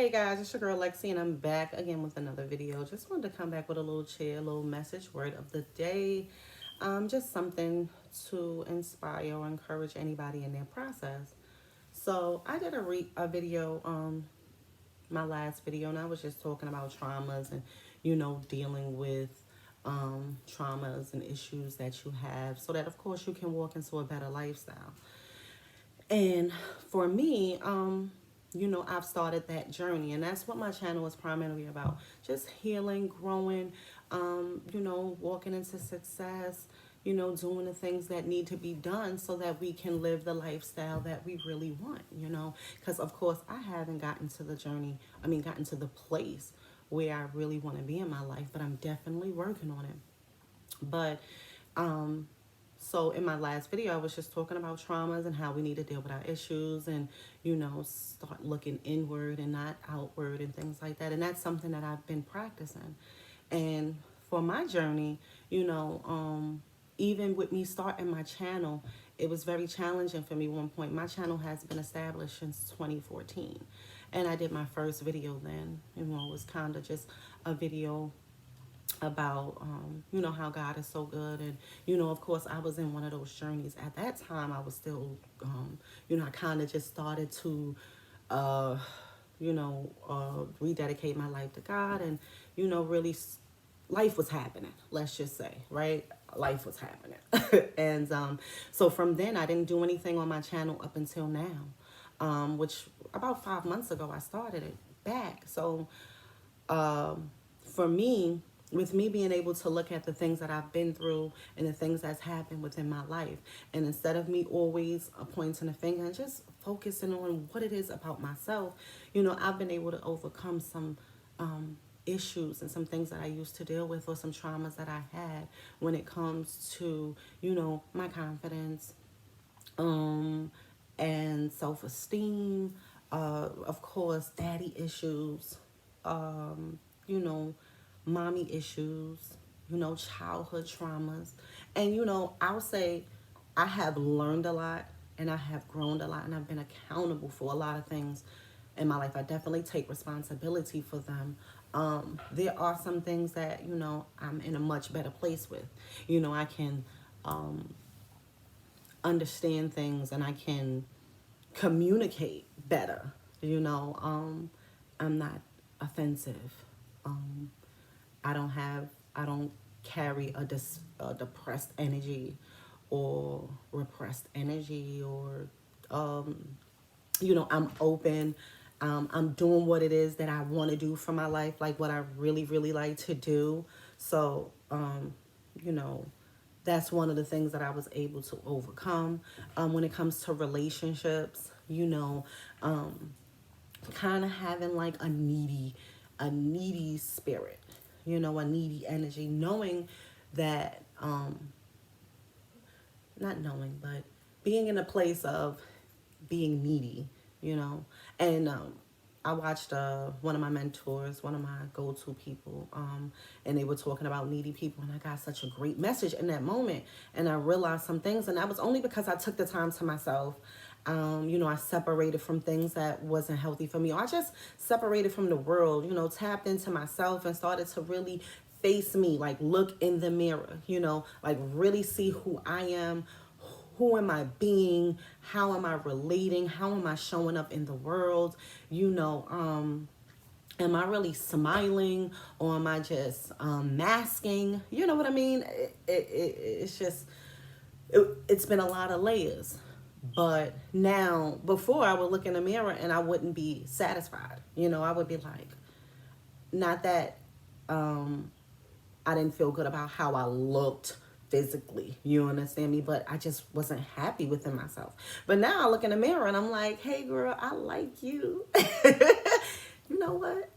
Hey guys, it's your girl Lexi, and I'm back again with another video. Just wanted to come back with a little cheer, a little message, word of the day. Just something to inspire or encourage anybody in their process. So I did a video, my last video, and I was just talking about traumas and dealing with traumas and issues that you have, so that of course you can walk into a better lifestyle. And for me, I've started that journey, and that's what my channel is primarily about. Just healing, growing, walking into success, doing the things that need to be done so that we can live the lifestyle that we really want. Because, of course, I haven't gotten to the journey, gotten to the place where I really want to be in my life, but I'm definitely working on it. But, so in my last video, I was just talking about traumas and how we need to deal with our issues and, start looking inward and not outward and things like that. And that's something that I've been practicing. And for my journey, even with me starting my channel, it was very challenging for me at one point. My channel has been established since 2014. And I did my first video then. It was kind of just a video about how God is so good. And of course I was in one of those journeys at that time. I was still I kind of just started to rededicate my life to God. And really life was happening, let's just say, right? Life was happening. And so from then I didn't do anything on my channel up until now, which about 5 months ago I started it back. So for me, with me being able to look at the things that I've been through and the things that's happened within my life, and instead of me always pointing a finger and just focusing on what it is about myself, I've been able to overcome some issues and some things that I used to deal with, or some traumas that I had when it comes to, my confidence and self-esteem, of course, daddy issues, mommy issues, childhood traumas. And, I'll say I have learned a lot and I have grown a lot, and I've been accountable for a lot of things in my life. I definitely take responsibility for them. There are some things that, I'm in a much better place with. I can understand things and I can communicate better. I'm not offensive. Um, I don't carry a depressed energy or repressed energy, or, I'm open. I'm doing what it is that I want to do for my life, like what I really, really like to do. So, you know, that's one of the things that I was able to overcome. When it comes to relationships, kind of having like a needy spirit, a needy energy, knowing that, not knowing, but being in a place of being needy, and I watched one of my mentors, one of my go-to people, and they were talking about needy people, and I got such a great message in that moment, and I realized some things, and that was only because I took the time to myself. I separated from things that wasn't healthy for me, or I just separated from the world, tapped into myself and started to really face me, like look in the mirror, like really see who I am. Who am I being? How am I relating? How am I showing up in the world? Am I really smiling, or am I just masking? You know what I mean? It's just, it's been a lot of layers. But now, before I would look in the mirror and I wouldn't be satisfied. I would be like, not that I didn't feel good about how I looked physically, you understand me, but I just wasn't happy within myself. But now I look in the mirror and I'm like, hey girl, I like you. You know what?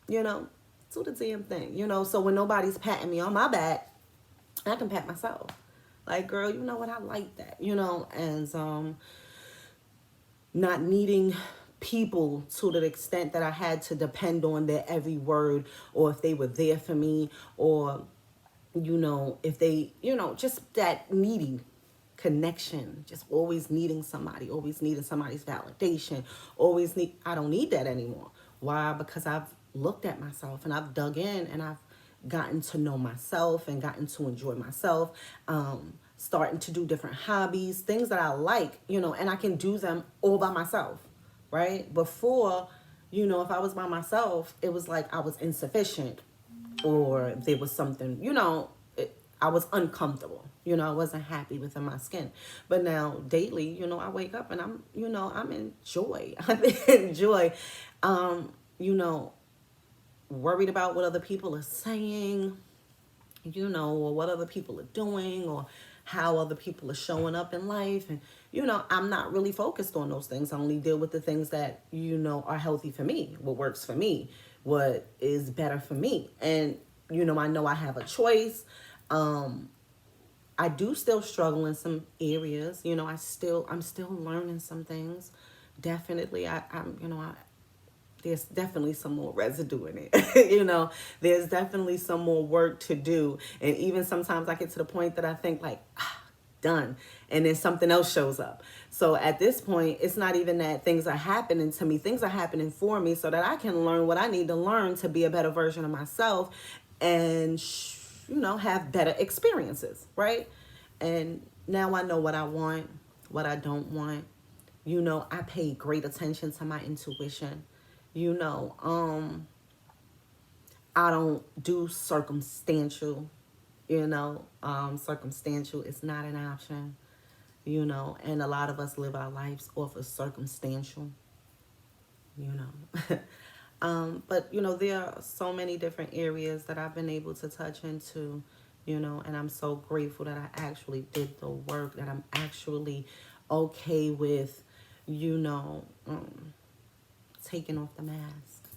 Do the damn thing, so when nobody's patting me on my back, I can pat myself. Like, girl, you know what? I like that, and not needing people to the extent that I had to depend on their every word, or if they were there for me, or if they, just that needy. connection, just always needing somebody, always needing somebody's validation, I don't need that anymore. Why? Because I've looked at myself and I've dug in and I've gotten to know myself and gotten to enjoy myself, starting to do different hobbies, things that I like, and I can do them all by myself, right? Before, if I was by myself, it was like I was insufficient or there was something, I was uncomfortable. I wasn't happy within my skin. But now daily, I wake up and I'm in joy. I'm in joy. You know, worried about what other people are saying, or what other people are doing, or how other people are showing up in life. And, I'm not really focused on those things. I only deal with the things that, are healthy for me, what works for me, what is better for me. And, I know I have a choice. I do still struggle in some areas. I'm still learning some things. Definitely, there's definitely some more residue in it. There's definitely some more work to do. And even sometimes I get to the point that I think like, done. And then something else shows up. So at this point, it's not even that things are happening to me. Things are happening for me so that I can learn what I need to learn to be a better version of myself and, have better experiences, right? And now I know what I want, what I don't want. I pay great attention to my intuition. You know, I don't do circumstantial, circumstantial is not an option, and a lot of us live our lives off of circumstantial, you know. But, there are so many different areas that I've been able to touch into, and I'm so grateful that I actually did the work, that I'm actually okay with, taking off the mask,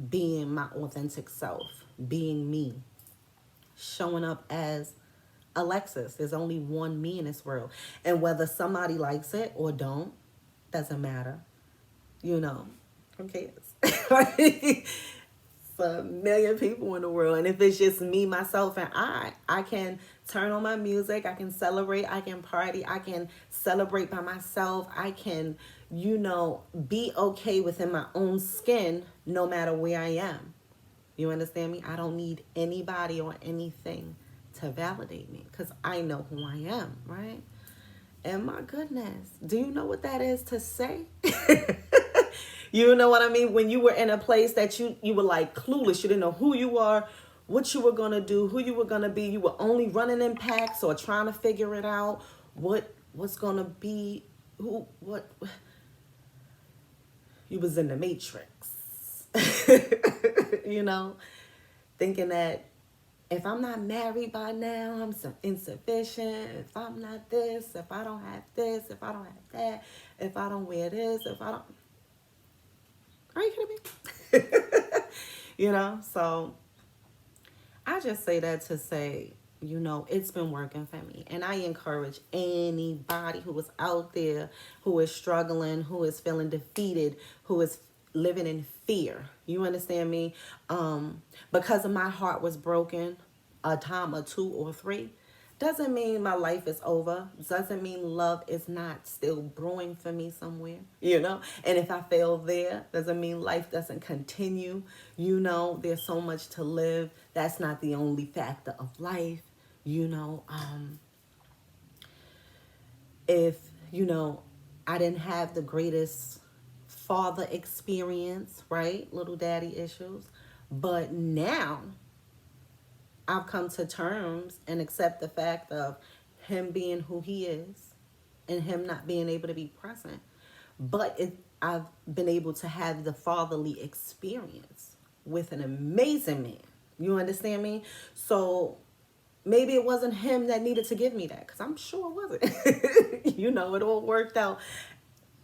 being my authentic self, being me, showing up as Alexis. There's only one me in this world. And whether somebody likes it or don't, doesn't matter. Who cares? It's a million people in the world. And if it's just me, myself, and I can turn on my music. I can celebrate. I can party. I can celebrate by myself. I can, be okay within my own skin no matter where I am. You understand me? I don't need anybody or anything to validate me because I know who I am, right? And my goodness, do you know what that is to say? You know what I mean? When you were in a place that you were like clueless, you didn't know who you are, what you were going to do, who you were going to be. You were only running in packs or trying to figure it out. What's going to be, what. You was in the matrix, thinking that if I'm not married by now, I'm insufficient. If I'm not this, if I don't have this, if I don't have that, if I don't wear this, if I don't... Are you kidding me? So I just say that to say, it's been working for me. And I encourage anybody who is out there, who is struggling, who is feeling defeated, who is living in fear. You understand me? Because of my heart was broken a time or two or three, doesn't mean my life is over. Doesn't mean love is not still brewing for me somewhere, And if I fail there, doesn't mean life doesn't continue. There's so much to live. That's not the only factor of life, If, I didn't have the greatest father experience, right? Little daddy issues. But now I've come to terms and accept the fact of him being who he is and him not being able to be present. But I've been able to have the fatherly experience with an amazing man. You understand me? So maybe it wasn't him that needed to give me that, because I'm sure it wasn't. It all worked out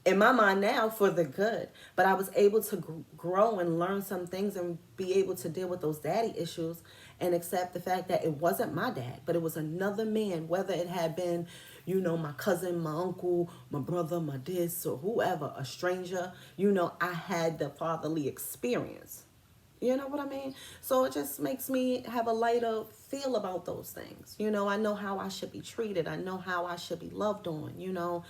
in my mind now for the good. But I was able to grow and learn some things and be able to deal with those daddy issues and accept the fact that it wasn't my dad, but it was another man, whether it had been, my cousin, my uncle, my brother, my this, or whoever, a stranger. I had the fatherly experience. You know what I mean? So it just makes me have a lighter feel about those things. You know, I know how I should be treated. I know how I should be loved on, you know.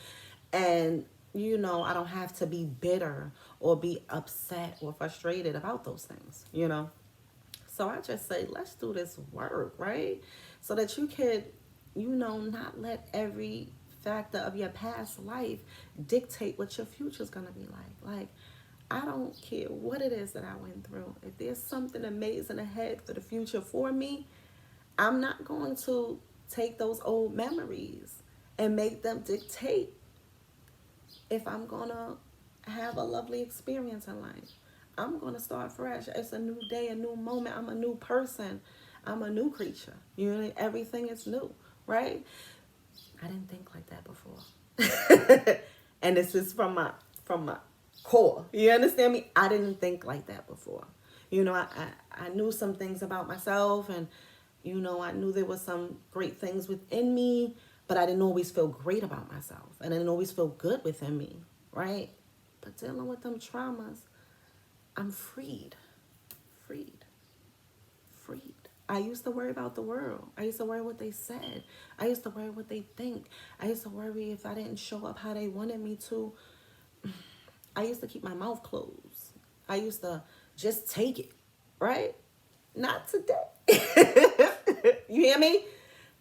And, you know, I don't have to be bitter or be upset or frustrated about those things, you know. So I just say, let's do this work, right? So that you could, you know, not let every factor of your past life dictate what your future's gonna be like. Like, I don't care what it is that I went through. If there's something amazing ahead for the future for me, I'm not going to take those old memories and make them dictate if I'm gonna have a lovely experience in life. I'm gonna start fresh. It's a new day, a new moment. I'm a new person. I'm a new creature. You know, everything is new, right? I didn't think like that before. And this is from my core. You understand me? I didn't think like that before. You know, I knew some things about myself, and you know, I knew there was some great things within me, but I didn't always feel great about myself. And I didn't always feel good within me, right? But dealing with them traumas, I'm freed. Freed. Freed. I used to worry about the world. I used to worry what they said. I used to worry what they think. I used to worry if I didn't show up how they wanted me to. I used to keep my mouth closed. I used to just take it, right? Not today. You hear me?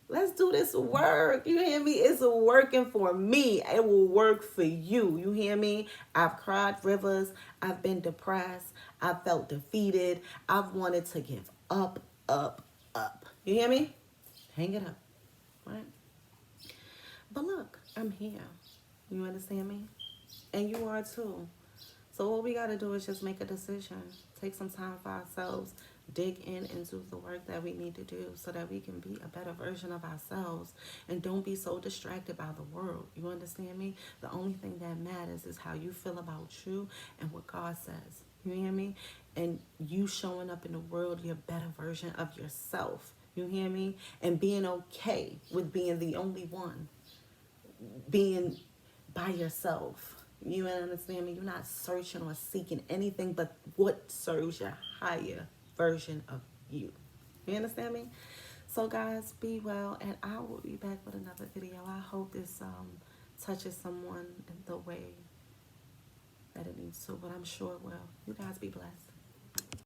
Let's do this work. You hear me? It's working for me. It will work for you. You hear me? I've cried rivers. I've been depressed. I've felt defeated. I've wanted to give up, up, up. You hear me? Hang it up. Right? But look, I'm here. You understand me? And you are too. So what we got to do is just make a decision. Take some time for ourselves. Dig in and do the work that we need to do so that we can be a better version of ourselves. And don't be so distracted by the world. You understand me? The only thing that matters is how you feel about you and what God says. You hear me? And you showing up in the world, your better version of yourself. You hear me? And being okay with being the only one, being by yourself. You understand me? You're not searching or seeking anything but what serves your higher version of you. You understand me? So guys, be well, and I will be back with another video. I hope this touches someone in the way that it needs to, but I'm sure it will. You guys be blessed.